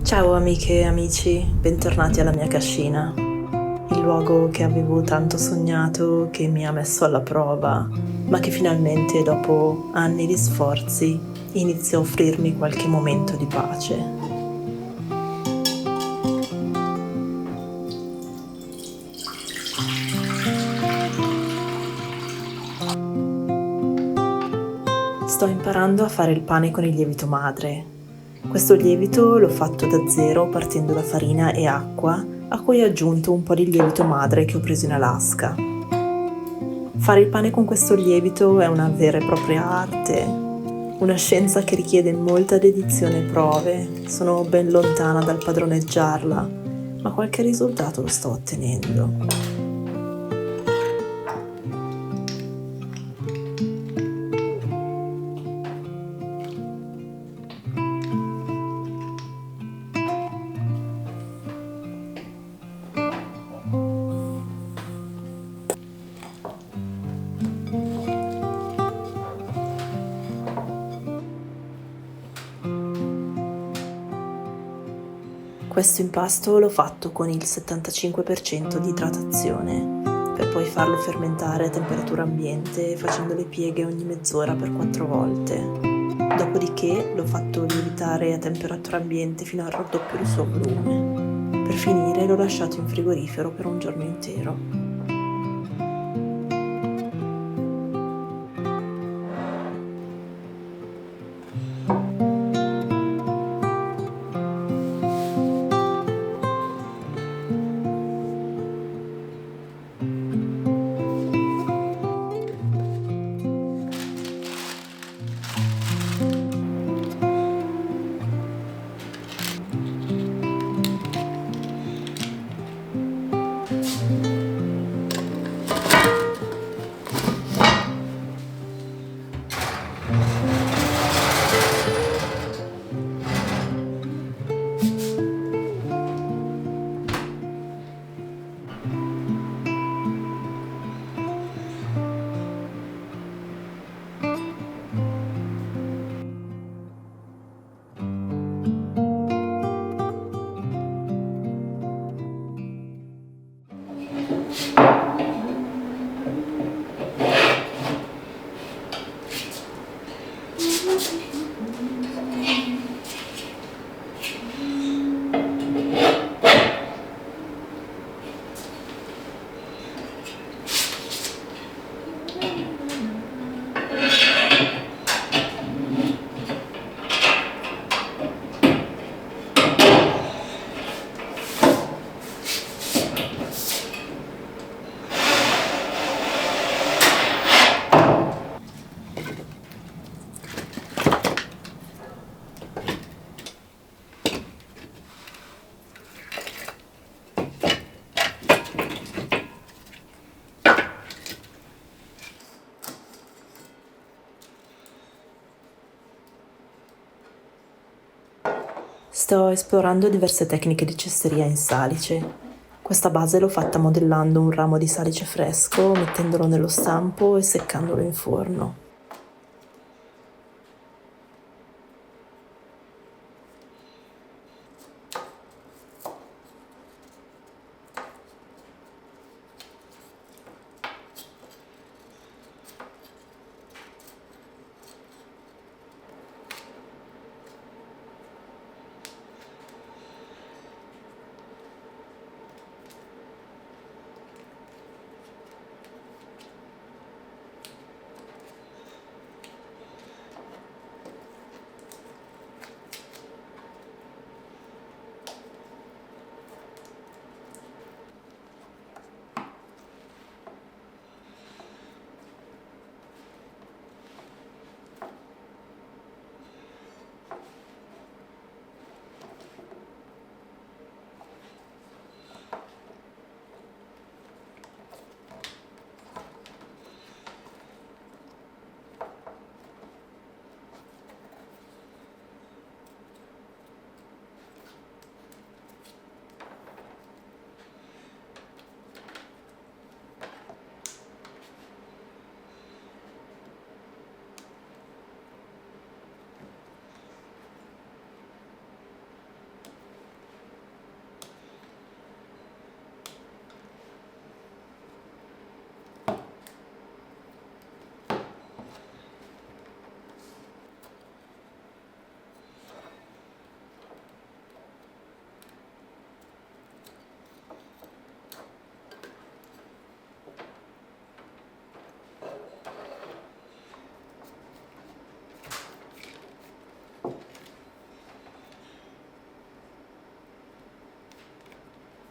Ciao amiche e amici, bentornati alla mia cascina, il luogo che avevo tanto sognato, che mi ha messo alla prova, ma che finalmente dopo anni di sforzi inizia a offrirmi qualche momento di pace. Sto imparando a fare il pane con il lievito madre. Questo lievito l'ho fatto da zero partendo da farina e acqua, a cui ho aggiunto un po' di lievito madre che ho preso in Alaska. Fare il pane con questo lievito è una vera e propria arte, una scienza che richiede molta dedizione e prove. Sono ben lontana dal padroneggiarla, ma qualche risultato lo sto ottenendo. Questo impasto l'ho fatto con il 75% di idratazione, per poi farlo fermentare a temperatura ambiente facendo le pieghe ogni mezz'ora per 4 volte. Dopodiché l'ho fatto lievitare a temperatura ambiente fino al raddoppio del suo volume. Per finire l'ho lasciato in frigorifero per un giorno intero. Sto esplorando diverse tecniche di cesteria in salice. Questa base l'ho fatta modellando un ramo di salice fresco, mettendolo nello stampo e seccandolo in forno.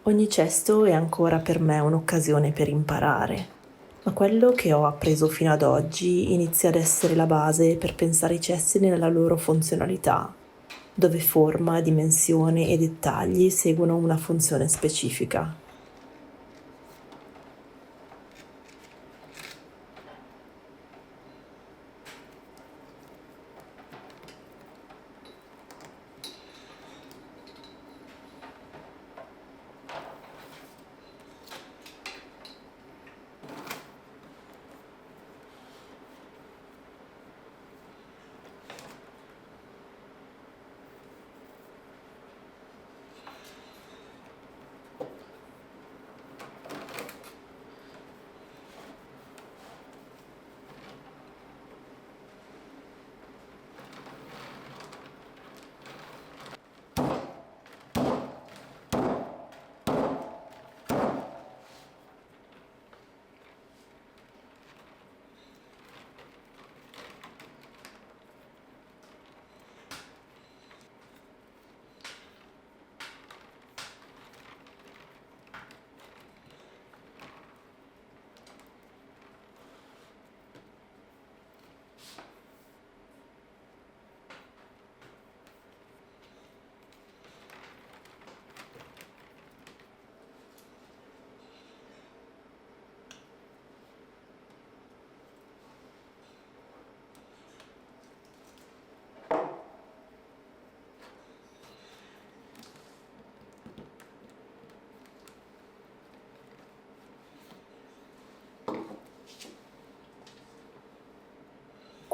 Ogni cesto è ancora per me un'occasione per imparare, ma quello che ho appreso fino ad oggi inizia ad essere la base per pensare i cesti nella loro funzionalità, dove forma, dimensione e dettagli seguono una funzione specifica.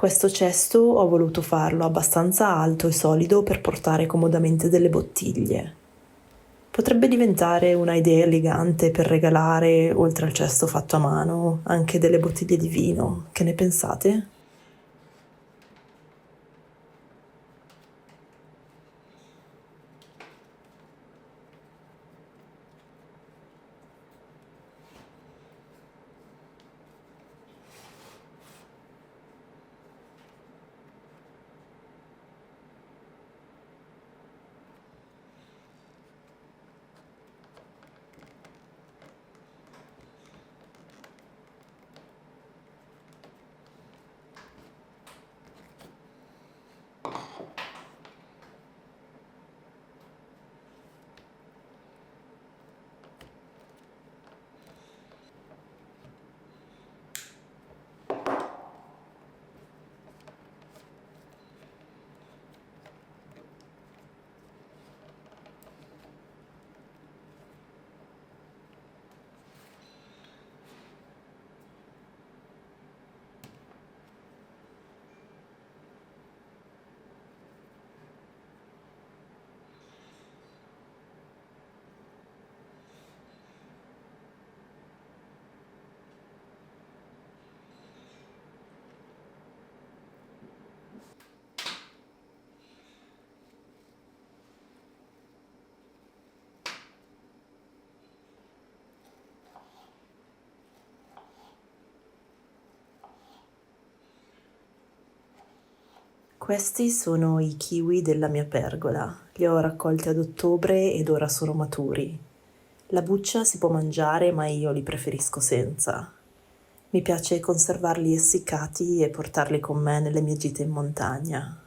Questo cesto ho voluto farlo abbastanza alto e solido per portare comodamente delle bottiglie. Potrebbe diventare una idea elegante per regalare, oltre al cesto fatto a mano, anche delle bottiglie di vino. Che ne pensate? Questi sono i kiwi della mia pergola. Li ho raccolti ad ottobre ed ora sono maturi. La buccia si può mangiare, ma io li preferisco senza. Mi piace conservarli essiccati e portarli con me nelle mie gite in montagna.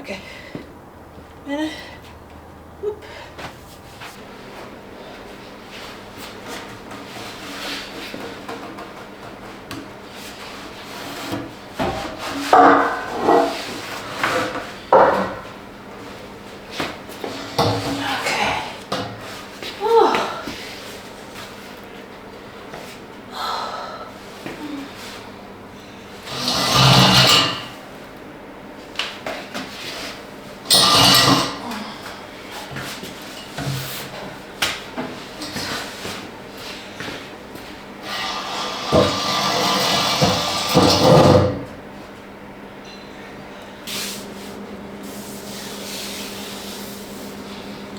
Ok, bene.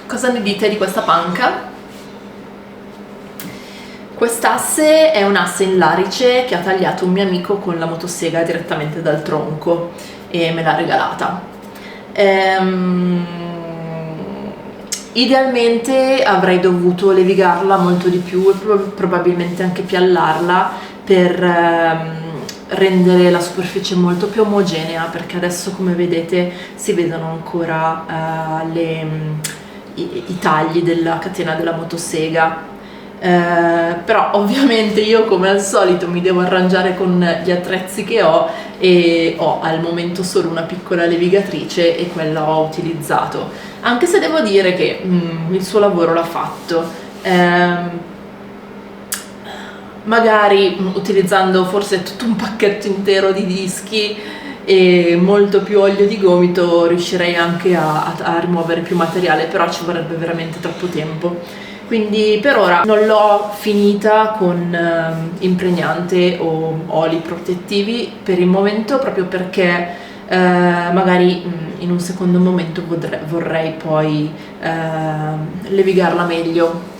Cosa ne dite di questa panca? Quest'asse è un asse in larice che ha tagliato un mio amico con la motosega direttamente dal tronco e me l'ha regalata. Idealmente avrei dovuto levigarla molto di più e probabilmente anche piallarla per rendere la superficie molto più omogenea, perché adesso, come vedete, si vedono ancora i tagli della catena della motosega. Però ovviamente io, come al solito, mi devo arrangiare con gli attrezzi che ho e ho al momento solo una piccola levigatrice e quella ho utilizzato, anche se devo dire che il suo lavoro l'ha fatto. Magari utilizzando forse tutto un pacchetto intero di dischi e molto più olio di gomito riuscirei anche a rimuovere più materiale, però ci vorrebbe veramente troppo tempo. Quindi per ora non l'ho finita con impregnante o oli protettivi per il momento, proprio perché magari in un secondo momento vorrei poi levigarla meglio.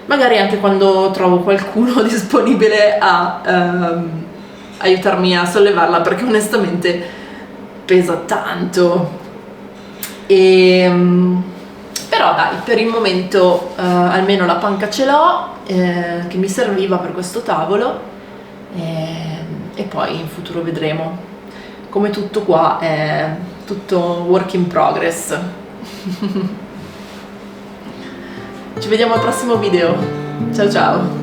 Magari anche quando trovo qualcuno disponibile a aiutarmi a sollevarla, perché onestamente pesa tanto. Però dai, per il momento almeno la panca ce l'ho, che mi serviva per questo tavolo, e poi in futuro vedremo. Come tutto qua è tutto work in progress. Ci vediamo al prossimo video. Ciao ciao!